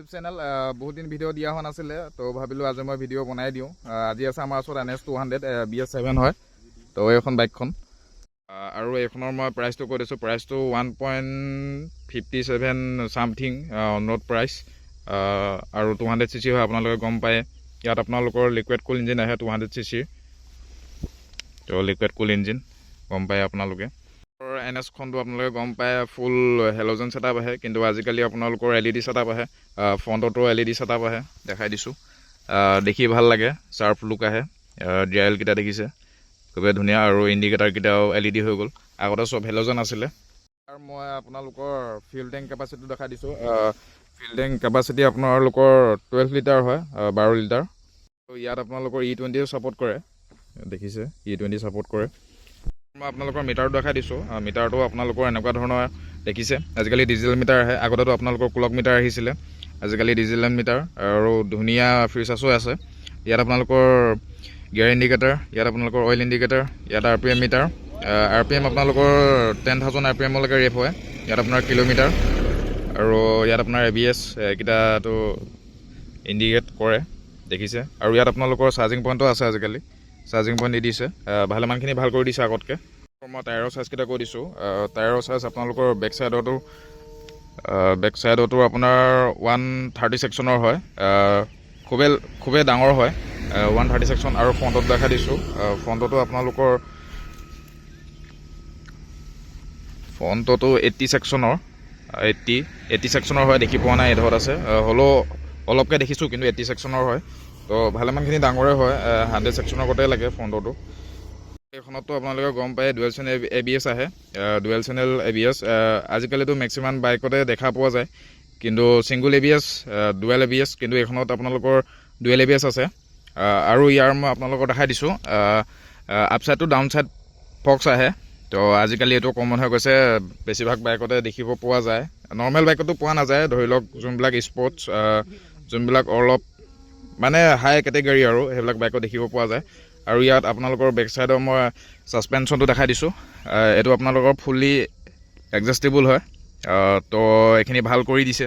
YouTube channel বহুত দিন video' দিয়া হোৱা নাছিলে তো ভাবিলোঁ আজি মই ভিডিঅ' বনাই দিওঁ আজি আছে আমাৰ ওচৰত NS200 BS7 হয় তো এইখন বাইকখন আৰু এইখনৰ মই প্ৰাইচটো কৈ দিছোঁ প্ৰাইচটো 1.57 চামথিং নট প্ৰাইচ আৰু 200cc হয় আপোনালোকে গম পায় ইয়াত আপোনালোকৰ লিকুইড কুল ইঞ্জিন আহে 200cc তো লিকুইড কুল ইঞ্জিন গম পায় আপোনালোকে NS খনটো আপোনালোকে গম পায় ফুল হেল'জেন ছেটআপ আহে কিন্তু আজিকালি আপোনালোকৰ LED ছেটআপ আহে ফ্ৰণ্টতো LED ছেটআপ আহে দেখাই দিছোঁ দেখি ভাল লাগে চাৰ্প লুক আহে ডিআইএলকেইটা দেখিছে খুবেই ধুনীয়া আৰু ইণ্ডিকেটাৰকেইটাও LED হৈ গ'ল আগতে চব হেল'জেন আছিলে আৰু মই আপোনালোকৰ ফিউল টেংক কেপাচিটিটো দেখাই দিছোঁ ফিউল টেংক কেপাচিটি আপোনালোকৰ 12 লিটাৰ হয় 12 লিটাৰ তো ইয়াত আপোনালোকৰ E20 ছাপোৰ্ট কৰে দেখিছে E20 ছাপোৰ্ট কৰে মই আপোনালোকৰ মিটাৰটো দেখাই দিছোঁ মিটাৰটো আপোনালোকৰ এনেকুৱা ধৰণৰ দেখিছে আজিকালি ডিজিটেল মিটাৰ আহে আগতেতো আপোনালোকৰ ক্লক মিটাৰ আহিছিলে আজিকালি ডিজিটেল মিটাৰ আৰু ধুনীয়া ফিচাৰ্ছো আছে ইয়াত আপোনালোকৰ গিয়াৰ ইণ্ডিকেটাৰ ইয়াত আপোনালোকৰ অইল ইণ্ডিকেটাৰ ইয়াত RPM মিটাৰ RPM আপোনালোকৰ 10,000 RPM লৈকে ৰেপ হয় ইয়াত আপোনাৰ কিলোমিটাৰ আৰু ইয়াত আপোনাৰ ABS এইকেইটাটো ইণ্ডিকেট কৰে দেখিছে আৰু ইয়াত আপোনালোকৰ চাৰ্জিং পইণ্টো আছে আজিকালি চাৰ্জিং পইণ্ট দি দিছে ভালেমানখিনি ভাল কৰি দিছে আগতকৈ মই টায়াৰৰ চাইজকেইটা কৈ দিছোঁ টায়াৰৰ চাইজ আপোনালোকৰ বেক চাইডতো আপোনাৰ 130 ছেকশ্যনৰ হয় খুবেই ডাঙৰ হয় 130 ছেকশ্যন আৰু ফ্ৰণ্টত দেখাই দিছোঁ ফ্ৰণ্টতো আপোনালোকৰ 80 ছেকশ্যনৰ 80 ছেকশ্যনৰ হয় দেখি পোৱা নাই এডোখৰত আছে হ'লেও অলপকৈ দেখিছোঁ কিন্তু 80 ছেকশ্যনৰ হয় তো ভালেমানখিনি ডাঙৰে হয় 100 ছেকশ্যনৰ গতে লাগে ফ্ৰণ্টতো এইখনতো আপোনালোকে গম পায় ডুৱেল চেনেল ABS আহে ডুৱেল চেনেল ABS আজিকালিতো মেক্সিমাম বাইকতে দেখা পোৱা যায় কিন্তু ছিংগুল ABS ডুৱেল ABS কিন্তু এইখনত আপোনালোকৰ ডুৱেল ABS আছে আৰু ইয়াৰ মই আপোনালোকক দেখাই দিছোঁ আপছাইড টু ডাউন ছাইড ফক্স আহে তো আজিকালি এইটো কমন হৈ গৈছে বেছিভাগ বাইকতে দেখিব পোৱা যায় নৰ্মেল বাইকতো পোৱা নাযায় ধৰি লওক যোনবিলাক স্পৰ্টছ যোনবিলাক অলপ মানে হাই কেটেগৰী আৰু সেইবিলাক বাইকত দেখিব পোৱা যায় আৰু ইয়াত আপোনালোকৰ বেক চাইডৰ মই ছাছপেনশ্যনটো দেখাই দিছোঁ এইটো আপোনালোকৰ ফুল্লি এডজাষ্টেবল হয় তো এইখিনি ভাল কৰি দিছে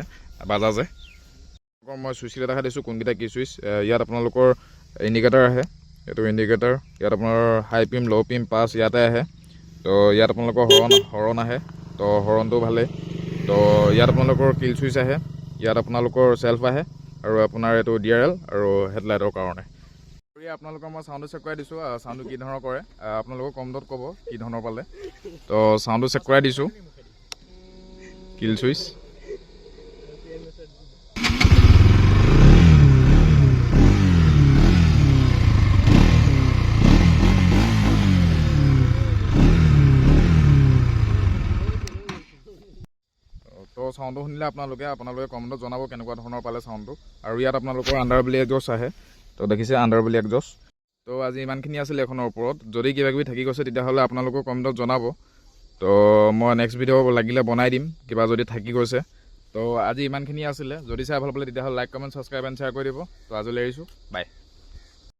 বাজাজে মই চুইচকেইটা দেখাই দিছোঁ কোনকেইটা কি চুইচ ইয়াত আপোনালোকৰ ইণ্ডিকেটাৰ আহে এইটো ইণ্ডিকেটাৰ ইয়াত আপোনাৰ হাই পিম ল' পিম পাছ ইয়াতে আহে তো ইয়াত আপোনালোকৰ হৰণ আহে তো হৰণটো ভালেই তো ইয়াত আপোনালোকৰ কিল চুইচ আহে ইয়াত আপোনালোকৰ চেল্ফ আহে আৰু আপোনাৰ এইটো DRL আৰু হেডলাইটৰ কাৰণে আপোনালোকৰ মই চাউণ্ডটো চেক কৰাই দিছোঁ চাউণ্ডটো কি ধৰণৰ কৰে আপোনালোকক কমেণ্টত ক'ব কি ধৰণৰ পালে তো চাউণ্ডটো চেক কৰাই দিছোঁ কিল চুইচ তো চাউণ্ডটো শুনিলে আপোনালোকে কমেণ্টত জনাব কেনেকুৱা ধৰণৰ পালে চাউণ্ডটো আৰু ইয়াত আপোনালোকৰ আণ্ডাৰবেলি এগজষ্ট আহে তো দেখিছে আণ্ডাৰবেলি এগজষ্ট তো আজি ইমানখিনি আছিলে এইখনৰ ওপৰত যদি কিবা কিবি থাকি গৈছে তেতিয়াহ'লে আপোনালোকক কমেণ্টত জনাব তো মই নেক্সট ভিডিঅ' লাগিলে বনাই দিম কিবা যদি থাকি গৈছে তো আজি ইমানখিনি আছিলে যদি চাই ভাল পালে তেতিয়াহ'লে like comment subscribe and share কৰি দিব তো আজিলৈ এৰিছোঁ বাই